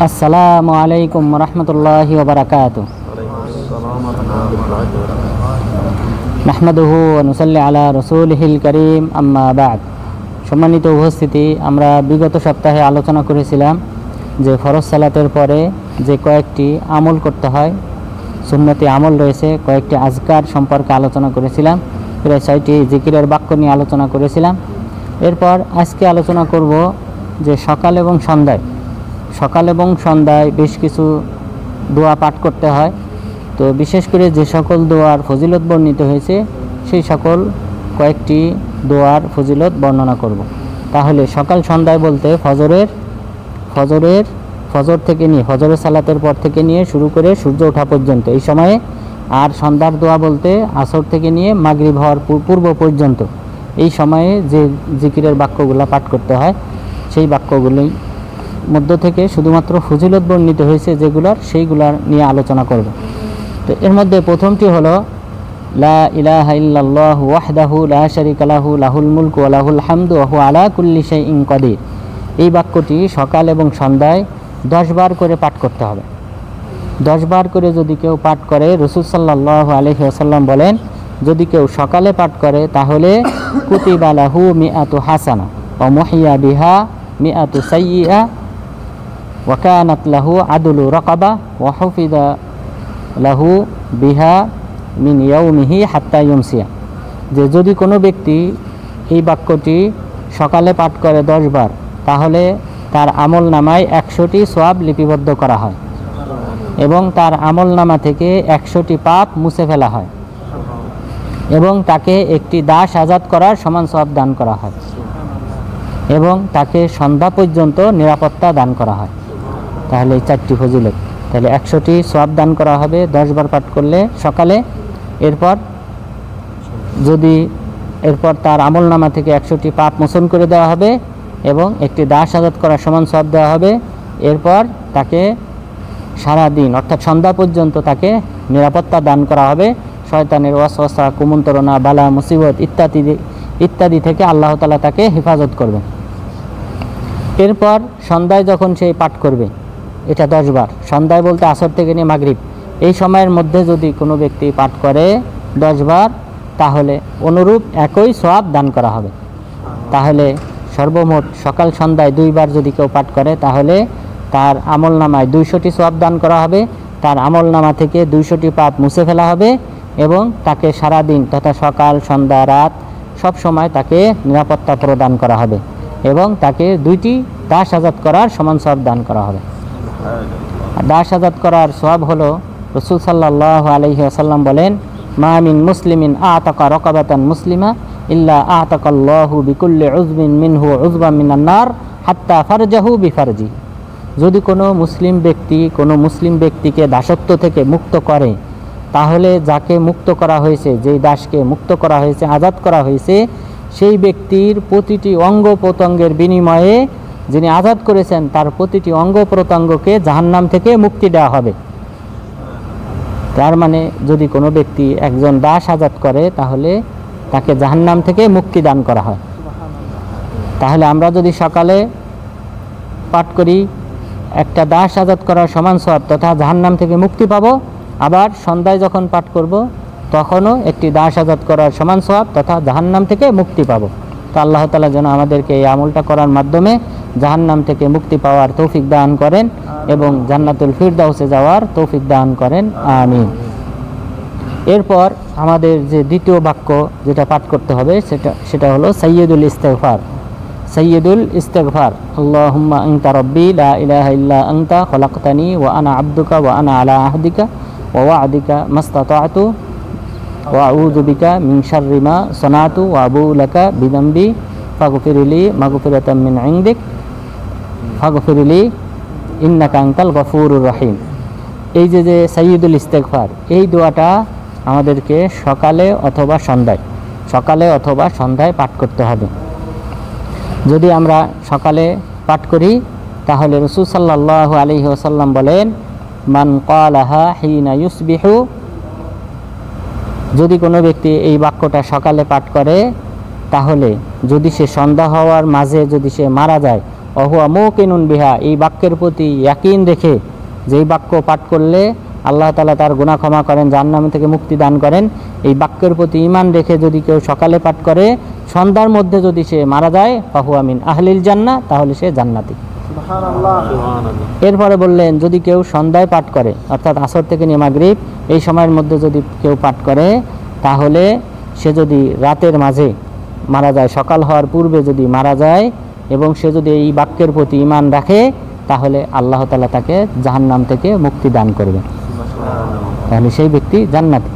আসসালামু আলাইকুম রহমতুল্লাহি ওয়া বারাকাতুহু। নাহমাদুহু ওয়া নুসাল্লি আলা রাসূলিহিল কারীম, আম্মা বা'দ। সম্মানিত উপস্থিতি, আমরা বিগত সপ্তাহে আলোচনা করেছিলাম যে ফরজ সালাতের পরে যে কয়েকটি আমল করতে হয়, সুন্নতি আমল রয়েছে, কয়েকটি আজকার সম্পর্কে আলোচনা করেছিলাম। প্রায় 6টি জিকিরের বাক্য নিয়ে আলোচনা করেছিলাম। এরপর আজকে আলোচনা করব যে সকাল এবং সন্ধ্যায় বেশ কিছু দোয়া পাঠ করতে হয়। তো বিশেষ করে যে সকল দোয়ার ফজিলত বর্ণিত হয়েছে সেই সকল কয়েকটি দোয়ার ফজিলত বর্ণনা করব। তাহলে সকাল সন্ধ্যায় বলতে ফজর থেকে নিয়ে ফজরের সালাতের পর থেকে নিয়ে শুরু করে সূর্য ওঠা পর্যন্ত এই সময়ে, আর সন্ধ্যার দোয়া বলতে আসর থেকে নিয়ে মাগরিব হওয়ার পূর্ব পর্যন্ত এই সময়ে যে জিকিরের বাক্যগুলো পাঠ করতে হয় সেই বাক্যগুলোই মধ্য থেকে শুধুমাত্র ফজিলত বর্ণিত হয়েছে সেইগুলার নিয়ে আলোচনা করব। তো এর মধ্যে প্রথমটি হলো লা ইলাহা ইল্লাল্লাহু ওয়াহদাহু লা শারীকা লাহু লাহুল মুলকু ওয়া লাহুল হামদু ওয়া হুয়া আলা কুল্লি শাইইন কাদির। এই বাক্যটি সকাল এবং সন্ধ্যায় 10 বার করে পাঠ করতে হবে। 10 বার করে যদি কেউ পাঠ করে, রাসূল সাল্লাল্লাহু আলাইহি ওয়াসাল্লাম বলেন, যদি কেউ সকালে পাঠ করে তাহলে কুতিবা লাহু মিআতু হাসানা ওয়া মুহিয়া বিহা মিআতু সাইয়্যা ওয়া কানাত লাহু আদলু রাকাবা ওয়া হুফিদা লাহু বিহা মিন ইয়াউমিহি হাত্তা ইউমসিয়া। যে যদি কোনো ব্যক্তি এই বাক্যটি সকালে পাঠ করে 10 বার, তাহলে তার আমল নামায় 100টি সওয়াব লিপিবদ্ধ করা হয় এবং তার আমল নামা থেকে 100টি পাপ মুছে ফেলা হয় এবং তাকে একটি দাস আজাদ করার সমান সওয়াব দান করা হয় এবং তাকে সন্ধ্যা পর্যন্ত নিরাপত্তা দান করা হয়। তাহলে এই 4টি ফজিলত, তাহলে 100টি সওয়াব দান করা হবে 10 বার পাঠ করলে সকালে। এরপর তার আমল নামা থেকে 100টি পাপ মোচন করে দেওয়া হবে এবং একটি দাস আজাদ করার সমান সওয়াব দেওয়া হবে। এরপর তাকে সারা দিন অর্থাৎ সন্ধ্যা পর্যন্ত তাকে নিরাপত্তা দান করা হবে শয়তানের ওয়াসওয়াসা, কুমন্ত্রণা, বালা মুসিবত ইত্যাদি থেকে আল্লাহ তাআলা তাকে হেফাজত করবে। এরপর সন্ধ্যায় যখন সে পাঠ করবে, এটা 10 বার, সন্ধ্যায় বলতে আসর থেকে নিয়ে মাগরিব এই সময়ের মধ্যে যদি কোনো ব্যক্তি পাঠ করে 10 বার, তাহলে অনুরূপ একই সওয়াব দান করা হবে। তাহলে সর্বমোট সকাল সন্ধ্যায় 2 বার যদি কেউ পাঠ করে, তাহলে তার আমল নামায় 200টি সওয়াব দান করা হবে, তার আমল নামা থেকে 200টি পাপ মুছে ফেলা হবে এবং তাকে সারা দিন তথা সকাল সন্ধ্যা রাত সব সময় তাকে নিরাপত্তা প্রদান করা হবে এবং তাকে 2টি দাস আজাদ করার সমান সওয়াব দান করা হবে। দাস আজাদ করার সওয়াব হলো, রাসূল সাল্লাল্লাহু আলাইহি ওয়াসাল্লাম বলেন, মা মিন মুসলিমিন আতাকা রাকাবাতান মুসলিমা ইল্লা আতাকাল্লাহু বিকুল্লি উযবিন মিনহু উযবাম মিনান নার হাত্তা ফারজাহু বিফারজি। যদি কোনো মুসলিম ব্যক্তিকে দাসত্ব থেকে মুক্ত করে, তাহলে যাকে মুক্ত করা হয়েছে, যেই দাসকে মুক্ত করা হয়েছে, আজাদ করা হয়েছে, সেই ব্যক্তির প্রতিটি অঙ্গ প্রত্যঙ্গের বিনিময়ে যিনি আজাদ করেছেন তার প্রতিটি অঙ্গ প্রত্যঙ্গকে জাহান্নাম থেকে মুক্তি দেওয়া হবে। তার মানে যদি কোনো ব্যক্তি একজন দাস আজাদ করে, তাহলে তাকে জাহান্নাম থেকে মুক্তি দান করা হয়। তাহলে আমরা যদি সকালে পাঠ করি, একটা দাস আজাদ করার সমান সওয়াব তথা জাহান্নাম থেকে মুক্তি পাবো, আবার সন্ধ্যায় যখন পাঠ করব তখনও একটি দাস আজাদ করার সমান সওয়াব তথা জাহান্নাম থেকে মুক্তি পাবো। তো আল্লাহ তাআলা যেন আমাদেরকে এই আমলটা করার মাধ্যমে জাহান্নাম থেকে মুক্তি পাওয়ার তৌফিক দান করেন এবং জান্নাতুল ফিরদাউসে যাওয়ার তৌফিক দান করেন, আমিন। এরপর আমাদের যে দ্বিতীয় বাক্য যেটা পাঠ করতে হবে সেটা হলো সাইয়্যিদুল ইস্তিগফার। আল্লাহুম্মা আনতা রাব্বি লা ইলাহা ইল্লা আনতা খলাকতানি ওয়া আনা আবদুকা ওয়া আনা আলা আহদিকা ওয়া ওয়া'দিকা মাসতাতা'তু ওয়া আউযু বিকা মিন শাররি মা সানাতু ওয়া আবুউ লাকা বিযামবি ফাগফিরলি মাগফিরাতাম মিন ইনদিক ফাগফিরলি ইন্নাকা আনতাল গফুরুর রহিম। এই যে সাইয়্যিদুল ইস্তিগফার, এই দোয়াটা আমাদেরকে সকালে অথবা সন্ধ্যায় পাঠ করতে হবে। যদি আমরা সকালে পাঠ করি, তাহলে রাসূল সাল্লাল্লাহু আলাইহি ওয়াসাল্লাম বলেন, মান ক্বালাহা হিনা ইউসবিহু, যদি কোনো ব্যক্তি এই বাক্যটা সকালে পাঠ করে, তাহলে যদি সে সন্ধ্যা হওয়ার মাঝে যদি সে মারা যায় অহুয়া মুকিনুন বিহা, এই বাক্যের প্রতি ইয়াকিন রেখে, যেই বাক্য পাঠ করলে আল্লাহ তাআলা তার গুনাহ ক্ষমা করেন, জাহান্নাম থেকে মুক্তি দান করেন, এই বাক্যের প্রতি ঈমান রেখে যদি কেউ সকালে পাঠ করে, সন্ধ্যার মধ্যে যদি সে মারা যায়, ফাহুয়া মিন আহলিল জান্নাহ, তাহলে সে জান্নাতি। এরপরে বললেন যদি কেউ সন্ধ্যায় পাঠ করে, অর্থাৎ আসর থেকে নিয়ে মাগরিব এই সময়ের মধ্যে যদি কেউ পাঠ করে, তাহলে সে যদি রাতের মাঝে মারা যায়, সকাল হওয়ার পূর্বে যদি মারা যায়, এবং সে যদি এই বাক্যের প্রতি ঈমান রাখে, তাহলে আল্লাহ তাআলা তাকে জাহান্নাম থেকে মুক্তি দান করবে, তাহলে সেই ব্যক্তি জান্নাতি।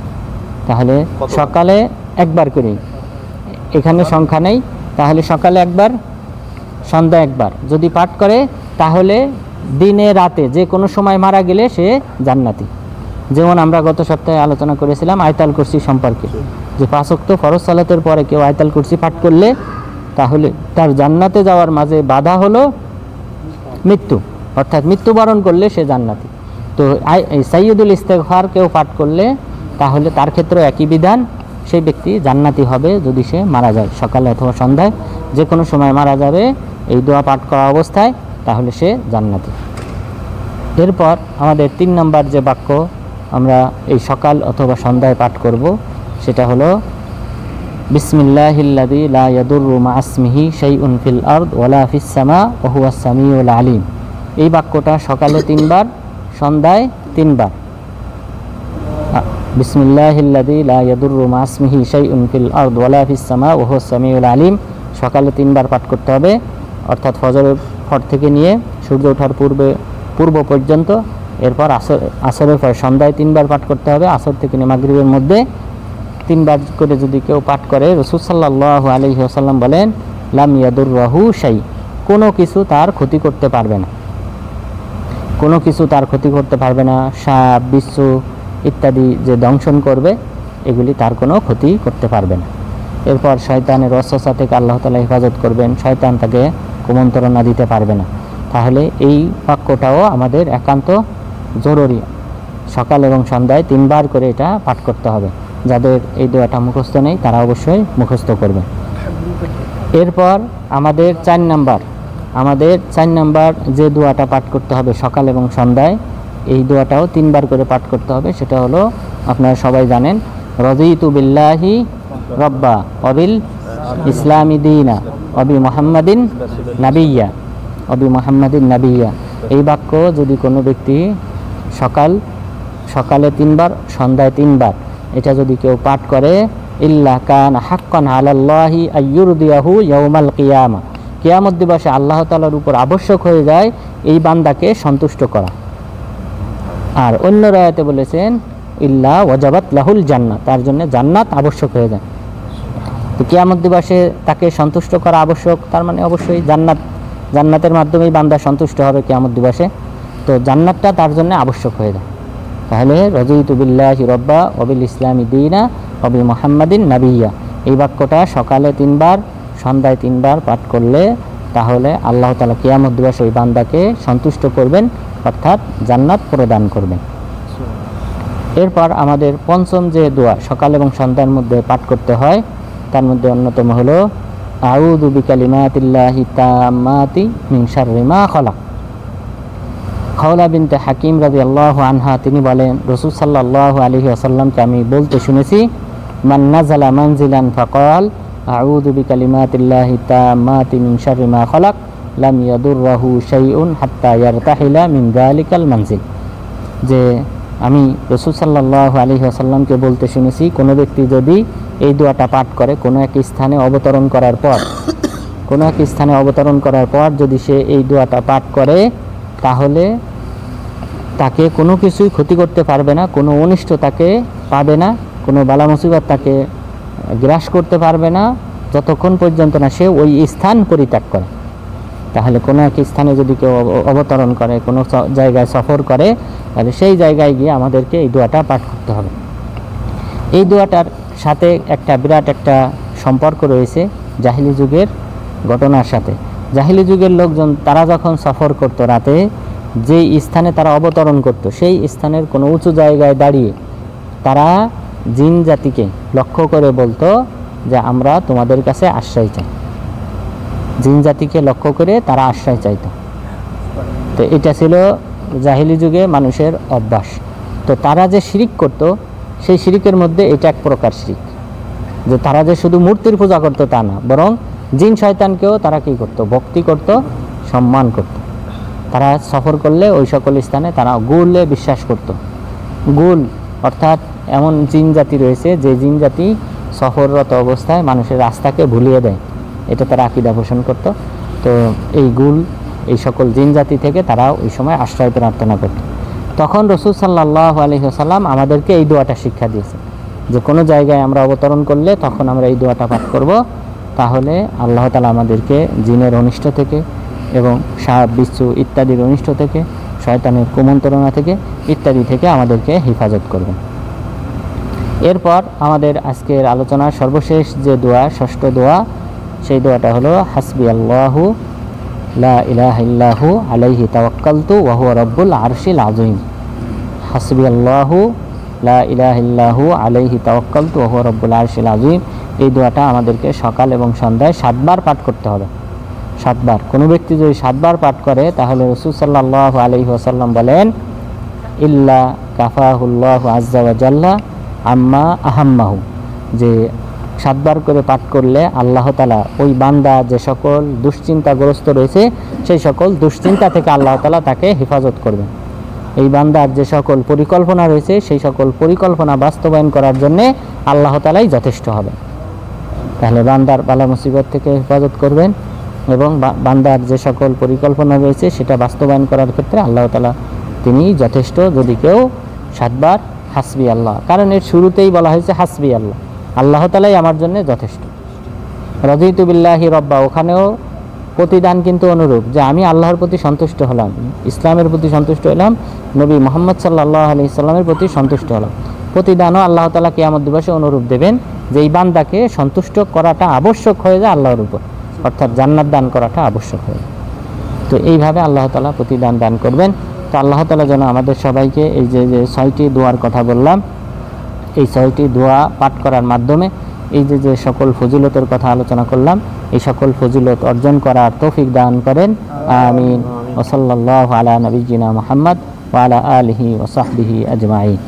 তাহলে সকালে একবার করে, এখানে সংখ্যা নেই, তাহলে সকালে একবার, সন্ধ্যা একবার যদি পাঠ করে, তাহলে দিনে রাতে যে কোনো সময় মারা গেলে সে জান্নাতি। যেমন আমরা গত সপ্তাহে আলোচনা করেছিলাম আয়াতুল কুরসি সম্পর্কে, যে 5 ওয়াক্ত ফরজ সালাতের পরে কেউ আয়াতুল কুরসি পাঠ করলে, তাহলে তার জান্নাতে যাওয়ার মাঝে বাধা হলো মৃত্যু, অর্থাৎ মৃত্যুবরণ করলে সে জান্নাতি। তো এই সাইয়্যিদুল ইস্তেগফার কেউ পাঠ করলে, তাহলে তার ক্ষেত্রে একই বিধান, সেই ব্যক্তি জান্নাতি হবে যদি সে মারা যায় সকালে অথবা সন্ধ্যায়, যে কোনো সময় মারা যাবে এই দোয়া পাঠ করা অবস্থায়, তাহলে সে জান্নাতি। এরপর আমাদের 3 নম্বর যে বাক্য আমরা এই সকাল অথবা সন্ধ্যায় পাঠ করব, সেটা হলো বিসমিল্লাহিল্লাযী লা ইয়াদুররু মা ইসমিহি শাইউন ফিল আরদ ওয়ালা ফিস সামা ওয়া হুয়াস সামিউল আলিম। এই বাক্যটা সকালে 3 বার, সন্ধ্যায় 3 বার। বিসমিল্লাহিল্লাযী লা ইয়াদুররু মা ইসমিহি শাইউন ফিল আরদ ওয়ালা ফিস সামা ওয়া হুয়াস সামিউল আলিম, সকালে 3 বার পাঠ করতে হবে, অর্থাৎ ফজরের পর থেকে নিয়ে সূর্য ওঠার পূর্ব পর্যন্ত। এরপর আসরের পর সন্ধ্যায় 3 বার পাঠ করতে হবে, আসর থেকে নিয়ে মাগরিবের মধ্যে 3 বার করে যদি কেউ পাঠ করে, রাসূল সাল্লাল্লাহু আলাইহি ওয়াসাল্লাম বলেন লাম ইয়াদুররহু শাই, কোনো কিছু তার ক্ষতি করতে পারবে না, কোনো কিছু তার ক্ষতি করতে পারবে না। সাপ, বিচ্ছু ইত্যাদি যে দংশন করবে, এগুলি তার কোনো ক্ষতি করতে পারবে না। এরপর শয়তানের ওয়াসওয়াসা থেকে আল্লাহ তাআলা হেফাজত করবেন, শয়তান তাকে কুমন্ত্রণা দিতে পারবে না। তাহলে এই বাক্যটাও আমাদের একান্ত জরুরি, সকাল এবং সন্ধ্যায় 3 বার করে এটা পাঠ করতে হবে। যাদের এই দোয়াটা মুখস্থ নেই তারা অবশ্যই মুখস্থ করবে। এরপর আমাদের 4 নাম্বার যে দোয়াটা পাঠ করতে হবে সকাল এবং সন্ধ্যায়, এই দোয়াটাও 3 বার করে পাঠ করতে হবে। সেটা হলো, আপনারা সবাই জানেন, রাযীতু বিল্লাহি রব্বা ওয়াবিল ইসলামি দীনা ওয়াবি মুহাম্মাদিন নাবিয়্যা। এই বাক্য যদি কোনো ব্যক্তি সকালে 3 বার, সন্ধ্যায় 3 বার, এটা যদি কেউ পাঠ করে, ইল্লা কান হাক্কান আলাল্লাহি আইয়ুরদিয়াহু ইয়াউমাল কিয়ামা, কিয়ামত দিবসে আল্লাহ তাআলার উপর আবশ্যক হয়ে যায় এই বান্দাকে সন্তুষ্ট করা। আর অন্য রায়াতে বলেছেন ইল্লা ওয়াজাবাত লাহুল জান্নাহ, তার জন্য জান্নাত আবশ্যক হয়ে যায়। তো কিয়ামত দিবসে তাকে সন্তুষ্ট করা আবশ্যক, তার মানে অবশ্যই জান্নাতের মাধ্যমেই বান্দা সন্তুষ্ট হবে কিয়ামত দিবসে, তো জান্নাতটা তার জন্য আবশ্যক হয়ে যায়। তাহলে রাযীতু বিল্লাহি রব্বা ওয়াবিল ইসলামি দীনা ওয়াবি মুহাম্মাদিন নাবিয়্যা, এই বাক্যটা সকালে 3 বার, সন্ধ্যায় 3 বার পাঠ করলে, তাহলে আল্লাহ তাআলা কিয়ামত দিবসে ওই বান্দাকে সন্তুষ্ট করবেন, অর্থাৎ জান্নাত প্রদান করবেন। এরপর আমাদের 5ম যে দোয়া সকাল এবং সন্ধ্যার মধ্যে পাঠ করতে হয়, তার মধ্যে অন্যতম হলো আউযু বিকালিমাতিল্লাহি তাম্মাতি মিন শাররি মা খালাক। খাওলা বিনতে হাকিম রাদিয়াল্লাহু আনহা তিনি বলেন, রাসূল সাল্লাল্লাহু আলাইহি ওয়াসাল্লামকে আমি বলতে শুনেছি, মান নাযালা মানজিলান ফাকাল আউযু বিকালিমাতিল্লাহি তাম্মাতি মিন শাররি মা খালাক লাম ইয়াদুররহু শাইউন হাত্তা ইয়ারতাহিলা মিন যালিকাল মানজিল। যে আমি রাসূল সাল্লাল্লাহু আলাইহি ওয়াসাল্লামকে বলতে শুনেছি, কোনো ব্যক্তি যদি এই দোয়াটা পাঠ করে কোনো এক স্থানে অবতরণ করার পর যদি সে এই দোয়াটা পাঠ করে, তাহলে তাকে কোনো কিছুই ক্ষতি করতে পারবে না, কোনো অনিষ্ট তাকে পাবে না, কোনো বালা মুসিবত তাকে গ্রাস করতে পারবে না, যতক্ষণ পর্যন্ত না সে ওই স্থান পরিত্যাগ করে। তাহলে কোনো এক স্থানে যদি কেউ অবতরণ করে, কোনো জায়গায় সফর করে, তাহলে সেই জায়গায় গিয়ে আমাদেরকে এই দোয়াটা পাঠ করতে হবে। এই দোয়াটার সাথে বিরাট একটা সম্পর্ক রয়েছে জাহিলি যুগের ঘটনার সাথে। জাহিলি যুগের লোকজন তারা যখন সফর করত রাতে, যেই স্থানে তারা অবতরণ করত, সেই স্থানের কোনো উঁচু জায়গায় দাঁড়িয়ে তারা জিন জাতিকে লক্ষ্য করে বলতো যে আমরা তোমাদের কাছে আশ্রয় চাই। জিন জাতিকে লক্ষ্য করে তারা আশ্রয় চাইত। তো এটা ছিল জাহিলি যুগে মানুষের অভ্যাস। তো তারা যে শিরিক করত, সেই শিরিকের মধ্যে এটা এক প্রকার শিরিক, যে তারা যে শুধু মূর্তির পূজা করতো তা না, বরং জিন শয়তানকেও তারা কী করত, ভক্তি করত, সম্মান করত। তারা সফর করলে ওই সকল স্থানে তারা গুলে বিশ্বাস করত। গুল অর্থাৎ এমন জিন জাতি রয়েছে যে জিন জাতি সফররত অবস্থায় মানুষের রাস্তাকে ভুলিয়ে দেয়, এটা তারা আকীদা পোষণ করত। তো এই গুল, এই সকল জিন জাতি থেকে তারা ওই সময় আশ্রয় প্রার্থনা করত। তখন রাসূল সাল্লাল্লাহু আলাইহি ওয়াসাল্লাম আমাদেরকে এই দোয়াটা শিক্ষা দিয়েছে, যে কোনো জায়গায় আমরা অবতরণ করলে তখন আমরা এই দোয়াটা পাঠ করব, তাহলে আল্লাহ তাআলা আমাদেরকে জিনের অনিষ্ট থেকে এবং সাপ বিচ্ছু ইত্যাদির অনিষ্ট থেকে, শয়তানের কুমন্ত্রণা থেকে ইত্যাদি থেকে আমাদেরকে হেফাজত করবেন। এরপর আমাদের আজকের আলোচনার সর্বশেষ যে দোয়া, ষষ্ঠ দোয়া, সেই দোয়াটা হলো হাসবি আল্লাহু লা ইলাহা ইল্লাহু আলাইহি তাওয়াক্কালতু ওয়া হুয়া রাব্বুল আরশিল আযীম। হাসবি আল্লাহু লা ইলাহা ইল্লাহু আলাইহি তাওয়াক্কালতু ওয়া হুয়া রাব্বুল আরশিল আযীম। এই দোয়াটা আমাদেরকে সকাল এবং সন্ধ্যায় 7 বার পাঠ করতে হবে। 7 বার। কোনো ব্যক্তি যদি 7 বার পাঠ করে তাহলে রাসূল সাল্লাল্লাহু আলাইহি ওয়াসাল্লাম বলেন, ইল্লা কাফাহুল্লাহু আযজা ওয়া জাল্লা আম্মা আহাম্মাহু, যে 7 বার করে পাঠ করলে আল্লাহ তাআলা ওই বান্দা যে সকল দুশ্চিন্তাগ্রস্ত রয়েছে সেই সকল দুশ্চিন্তা থেকে আল্লাহ তাআলা তাকে হেফাজত করবেন। এই বান্দার যে সকল পরিকল্পনা রয়েছে সেই সকল পরিকল্পনা বাস্তবায়ন করার জন্যে আল্লাহ তাআলাই যথেষ্ট হবে। তাহলে বান্দার বালা মুসিবত থেকে হেফাজত করবেন এবং বান্দার যে সকল পরিকল্পনা রয়েছে সেটা বাস্তবায়ন করার ক্ষেত্রে আল্লাহ তাআলা তিনি যথেষ্ট। যদি কেউ 7 বার হাসবি আল্লাহ, কারণ এর শুরুতেই বলা হয়েছে হাসবি আল্লাহ, আল্লাহ তাআলাই আমার জন্য যথেষ্ট। রাদিতু বিল্লাহি রাব্বা, ওখানেও প্রতিদান কিন্তু অনুরূপ, যে আমি আল্লাহর প্রতি সন্তুষ্ট হলাম, ইসলামের প্রতি সন্তুষ্ট হলাম, নবী মুহাম্মদ সাল্লাল্লাহু আলাইহি সাল্লামের প্রতি সন্তুষ্ট হলাম। প্রতিদানও আল্লাহ তাআলা কিয়ামত দিবসে অনুরূপ দেবেন, যে এই বান্দাকে সন্তুষ্ট করাটা আবশ্যক হয়ে যায় আল্লাহর উপর, অর্থাৎ জান্নাত দান করাটা আবশ্যক হয়ে যায়। তো এইভাবে আল্লাহ তাআলা প্রতিদান দান করবেন। তো আল্লাহ তাআলা যেন আমাদের সবাইকে এই যে 6টি দোয়ার কথা বললাম, এই 6টি দোয়া পাঠ করার মাধ্যমে এই যে সকল ফজিলতের কথা আলোচনা করলাম, এই সকল ফজিলত অর্জন করার তৌফিক দান করেন। আমিন। ওয়া সাল্লাল্লাহু আলা নাবিয়্যিনা মুহাম্মদ ওয়া আলা আলিহি ওয়া সাহবিহি আজমাইন।